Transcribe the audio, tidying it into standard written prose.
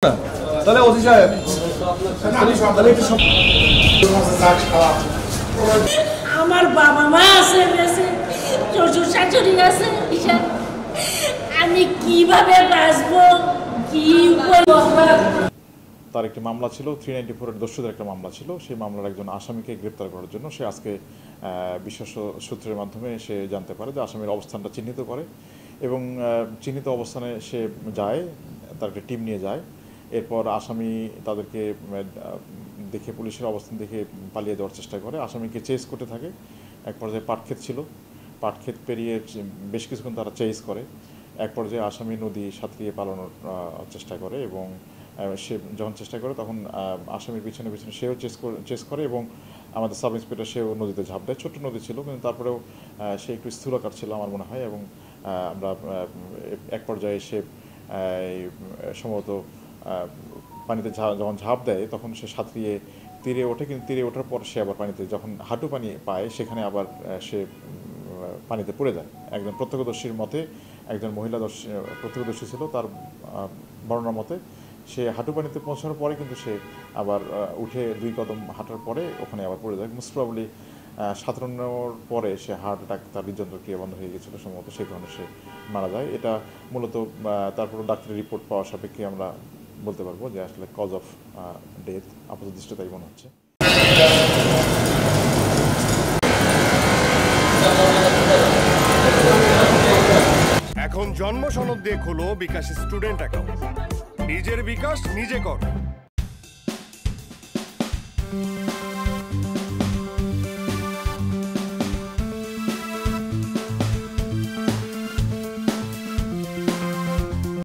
না তাহলে ওসি সাহেব আমার বাবা মা আছে বেঁচে, শ্বশুর শাশুড়ি আছে, আমি কিভাবে বাঁচবো, কি করবো? তার একটি মামলা ছিল 394 এর দস্যুদের একটা মামলা ছিল। সেই মামলার একজন আসামিকে গ্রেপ্তার করার জন্য সে আজকে বিশেষ সূত্রের মাধ্যমে সে জানতে পারে যে আসামির অবস্থানটা চিহ্নিত করে এবং চিহ্নিত অবস্থানে সে যায়, তার একটা টিম নিয়ে যায়। এরপর আসামি তাদেরকে দেখে, পুলিশের অবস্থান দেখে পালিয়ে যাওয়ার চেষ্টা করে। আসামিকে চেস করতে থাকে। এক পর্যায়ে পাটক্ষেত ছিল, পাটক্ষেত পেরিয়ে বেশ কিছুক্ষণ তারা চেস করে। এক পর্যায়ে আসামি নদী সাঁতরিয়ে পালানোর চেষ্টা করে এবং সে যখন চেষ্টা করে তখন আসামির পিছনে পিছনে সেও চেস করে এবং আমাদের সাব ইন্সপেক্টর সেও নদীতে ঝাঁপ দেয়। ছোট্ট নদী ছিল কিন্তু তারপরেও সে একটু স্থূলকার ছিল আমার মনে হয় এবং আমরা এক পর্যায়ে সে সম্ভবত পানিতে যখন ঝাঁপ দেয় তখন সে সাঁতরিয়ে তীরে ওঠে, কিন্তু তীরে ওঠার পর সে আবার পানিতে যখন হাঁটু পানি পায় সেখানে আবার সে পানিতে পড়ে যায়। একজন প্রত্যক্ষদর্শীর মতে, একজন মহিলা প্রত্যক্ষদর্শী ছিল, তার বর্ণনার মতে সে হাঁটু পানিতে পৌঁছানোর পরে কিন্তু সে আবার উঠে 2 কদম হাঁটার পরে ওখানে আবার পড়ে যায়। মোস্ট প্রবাবলি সাঁতরানোর পরে সে হার্ট অ্যাটাক, তার হৃদযন্ত্র ক্রিয়া বন্ধ হয়ে গেছিলো সম্ভবত, সেই কারণে সে মারা যায়। এটা মূলত তারপর ডাক্তারি রিপোর্ট পাওয়া সাপেক্ষে আমরা বলতে পারবো যে আসলে কজ অফ ডেথ আপাতত দৃষ্টিতে তাই মনে হচ্ছে। এখন জন্ম সনদ দিয়ে খোলো বিকাশ স্টুডেন্ট অ্যাকাউন্ট। নিজের বিকাশ নিজে কর।